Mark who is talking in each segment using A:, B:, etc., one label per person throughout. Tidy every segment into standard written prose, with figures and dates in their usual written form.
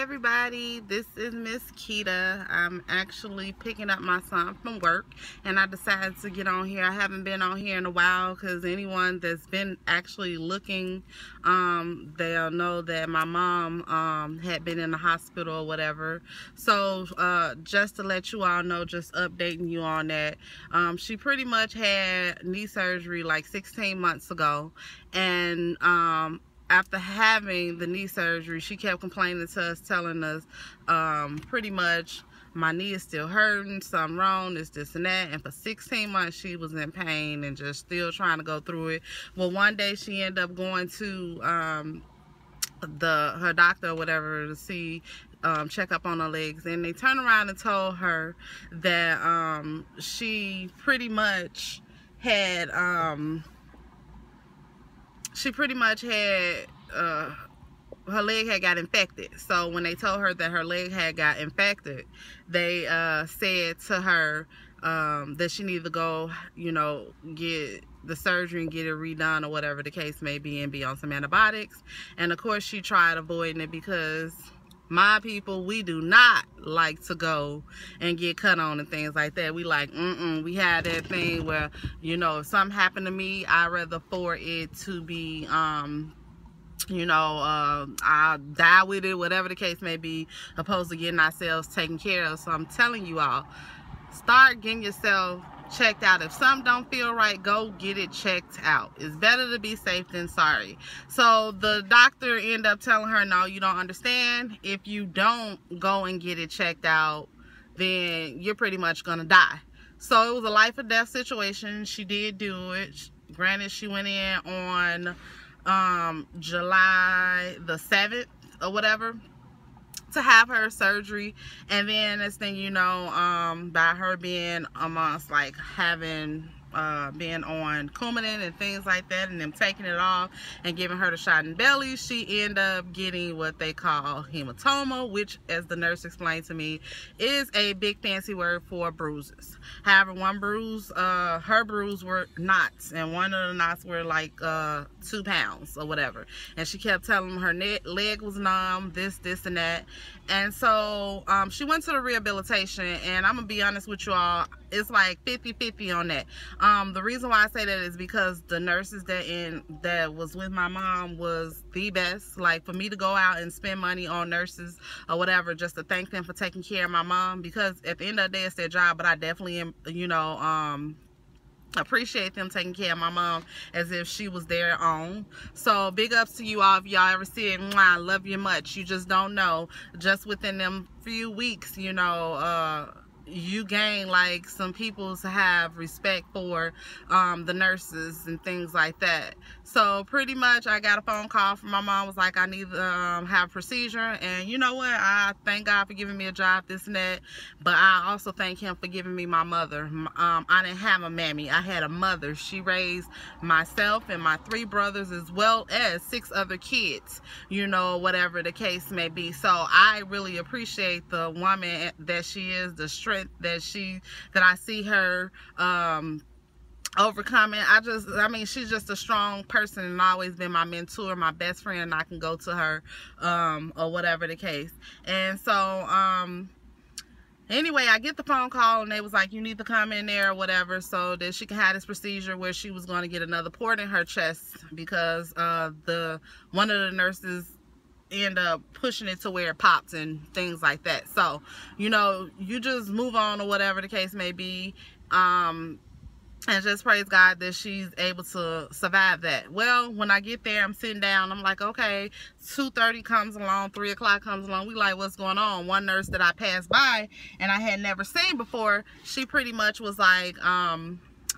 A: everybody, this is Miss Keita. I'm actually picking up my son from work and I decided to get on here. I haven't been on here in a while because anyone that's been actually looking, they'll know that my mom had been in the hospital or whatever. So just to let you all know, just updating you on that, she pretty much had knee surgery like 16 months ago, and after having the knee surgery, she kept complaining to us, telling us pretty much, my knee is still hurting, something wrong, this and that. And for 16 months she was in pain and just still trying to go through it. Well, one day she ended up going to her doctor or whatever to see, check up on her legs, and they turned around and told her that she pretty much had her leg had got infected. So when they told her that her leg had got infected, they said to her that she needed to go, you know, get the surgery and get it redone or whatever the case may be, and be on some antibiotics. And of course she tried avoiding it because my people, we do not like to go and get cut on and things like that. We like, we had that thing where, you know, if something happened to me, I'd rather for it to be, you know, I'll die with it, whatever the case may be, opposed to getting ourselves taken care of. So I'm telling you all, start getting yourself checked out. If something don't feel right, go get it checked out. It's better to be safe than sorry. So the doctor ended up telling her, no, you don't understand. If you don't go and get it checked out, then you're pretty much gonna die. So it was a life or death situation. She did do it. Granted, she went in on July the 7th or whatever to have her surgery. And then this thing, you know, by her being amongst like having being on Coumadin and things like that, and them taking it off and giving her the shot in belly, she ended up getting what they call hematoma, which, as the nurse explained to me, is a big fancy word for bruises. However, one bruise, her bruise were knots, and one of the knots were like 2 pounds or whatever. And she kept telling them her leg was numb, this and that. And so she went to the rehabilitation, and I'm gonna be honest with you all, it's like 50-50 on that. The reason why I say that is because the nurses that was with my mom was the best. Like, for me to go out and spend money on nurses or whatever just to thank them for taking care of my mom, because at the end of the day it's their job, but I definitely am, you know, appreciate them taking care of my mom as if she was their own. So big ups to you all. If y'all ever see it, I love you much. You just don't know, just within them few weeks, you know, you gain like some people to have respect for the nurses and things like that. So pretty much I got a phone call from my mom, was like, I need to have a procedure. And you know what, I thank God for giving me a job, this and that, but I also thank him for giving me my mother. I didn't have a mammy, I had a mother. She raised myself and my 3 brothers as well as 6 other kids, you know, whatever the case may be. So I really appreciate the woman that she is, the strength that I see her overcoming. I mean, she's just a strong person and always been my mentor, my best friend, and I can go to her or whatever the case. And so anyway, I get the phone call and they was like, you need to come in there or whatever so that she can have this procedure where she was going to get another port in her chest because one of the nurses end up pushing it to where it pops and things like that. So, you know, you just move on or whatever the case may be, and just praise God that she's able to survive that. Well, when I get there, I'm sitting down, I'm like, okay, 2:30 comes along, 3 o'clock comes along, we like, what's going on? One nurse that I passed by and I had never seen before, she pretty much was like,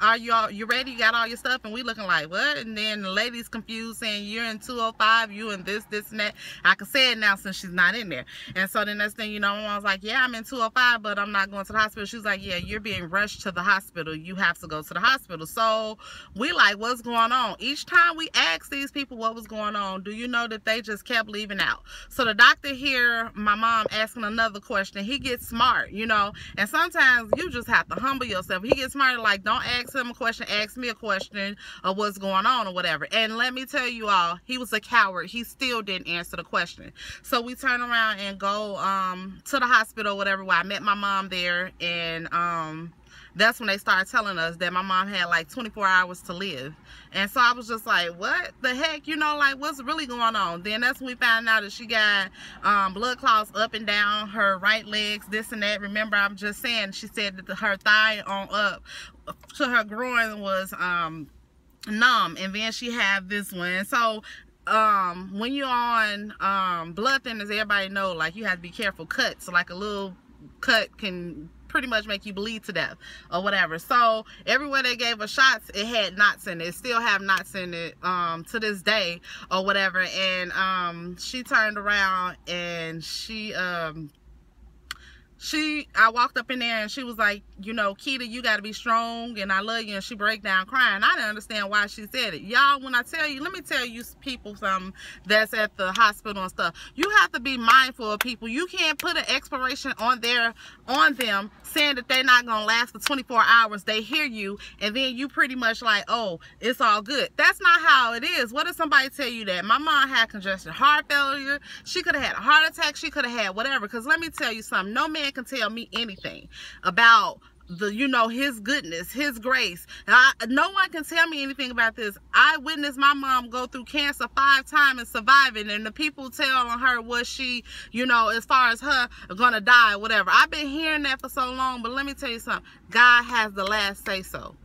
A: are you ready? You got all your stuff? And we looking like, what? And then the lady's confused saying, you're in 205, you in this and that. I can say it now since she's not in there. And so the next thing you know, I was like, yeah, I'm in 205, but I'm not going to the hospital. She's like, yeah, you're being rushed to the hospital. You have to go to the hospital. So we like, what's going on? Each time we asked these people what was going on, do you know that they just kept leaving out? So the doctor hear my mom asking another question. He gets smart, you know, and sometimes you just have to humble yourself. He gets smart, like, don't ask ask him a question, ask me a question of what's going on or whatever. And let me tell you all, he was a coward. He still didn't answer the question. So we turn around and go to the hospital or whatever, where I met my mom there. And that's when they started telling us that my mom had like 24 hours to live. And so I was just like, what the heck, you know, like, what's really going on? Then that's when we found out that she got blood clots up and down her right legs, this and that. Remember, I'm just saying, she said that her thigh on up to her groin was numb, and then she had this one. So when you're on blood thinners, everybody know, like, you have to be careful. Cuts, like a little cut can pretty much make you bleed to death or whatever. So everywhere they gave her shots, it had knots in it. It still have knots in it to this day or whatever. And she turned around and I walked up in there and she was like, you know, Keita, you got to be strong and I love you. And she break down crying. I didn't understand why she said it. Y'all, when I tell you, let me tell you people something that's at the hospital and stuff. You have to be mindful of people. You can't put an expiration on them saying that they're not going to last for 24 hours. They hear you and then you pretty much like, oh, it's all good. That's not how it is. What if somebody tell you that? My mom had congestive heart failure. She could have had a heart attack. She could have had whatever. Because let me tell you something. No man can tell me anything about you know, his goodness, his grace. No one can tell me anything about this. I witnessed my mom go through cancer 5 times and survive it, and the people telling her was she, you know, as far as her gonna die or whatever. I've been hearing that for so long, but let me tell you something. God has the last say so.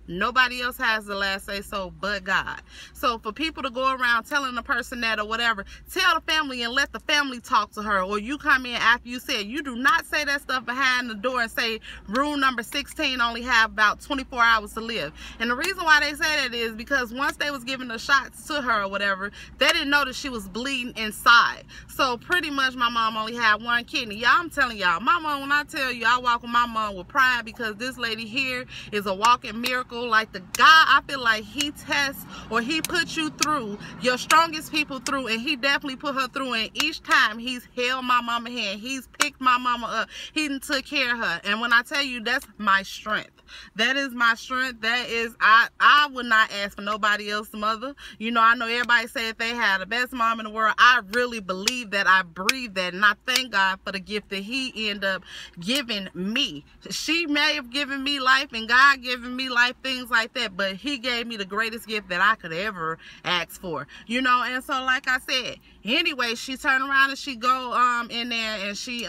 A: Nobody else has the last say so but God. So for people to go around telling the person that or whatever, tell the family and let the family talk to her. Or you come in after you said, you do not say that stuff behind the door and say rule number 16 only have about 24 hours to live. And the reason why they say that is because once they was giving the shots to her or whatever, they didn't know that she was bleeding inside. So pretty much my mom only had 1 kidney. Y'all, I'm telling y'all, my mom, when I tell you, I walk with my mom with pride because this lady here is a walking miracle. Like the God, I feel like he tests or he puts you through your strongest people through, and he definitely put her through. And each time he's held my mama hand, he's picked my mama up, he took care of her. And when I tell you, that's my strength. That is my strength. That is, I would not ask for nobody else's mother. You know, I know everybody said they had the best mom in the world. I really believe that. I breathe that, and I thank God for the gift that he ended up giving me. She may have given me life and God given me life, things like that, but he gave me the greatest gift that I could ever ask for, you know. And so like I said, anyway, she turned around and she go in there and she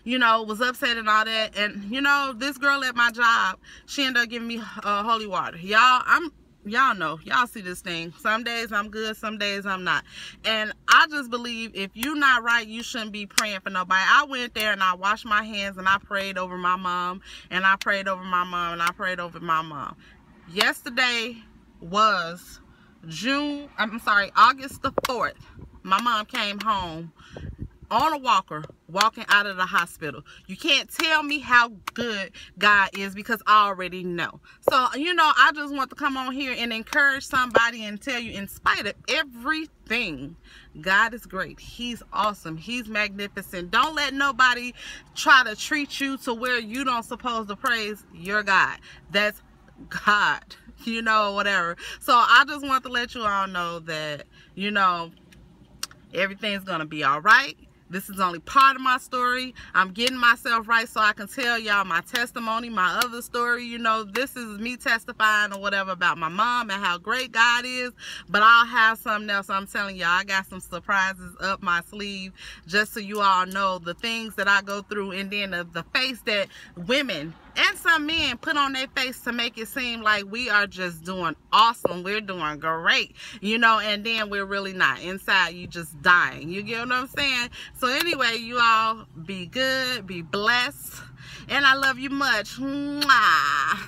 A: you know, was upset and all that. And you know, this girl at my job, she ended up giving me holy water. Y'all know, y'all see this thing. Some days I'm good, some days I'm not. And I just believe if you're not right, you shouldn't be praying for nobody. I went there and I washed my hands and I prayed over my mom, and I prayed over my mom, and I prayed over my mom. Yesterday was August the 4th. My mom came home on a walker, walking out of the hospital. You can't tell me how good God is because I already know. So, you know, I just want to come on here and encourage somebody and tell you, in spite of everything, God is great. He's awesome. He's magnificent. Don't let nobody try to treat you to where you don't supposed to praise your God. That's God, you know, whatever. So I just want to let you all know that, you know, everything's gonna be all right. This is only part of my story. I'm getting myself right so I can tell y'all my testimony, my other story. You know, this is me testifying or whatever about my mom and how great God is. But I'll have something else. I'm telling y'all, I got some surprises up my sleeve just so you all know the things that I go through, and then the face that women and some men put on their face to make it seem like we are just doing awesome, we're doing great, you know, and then we're really not. Inside, you just dying. You get what I'm saying? So anyway, you all be good, be blessed, and I love you much. Mwah.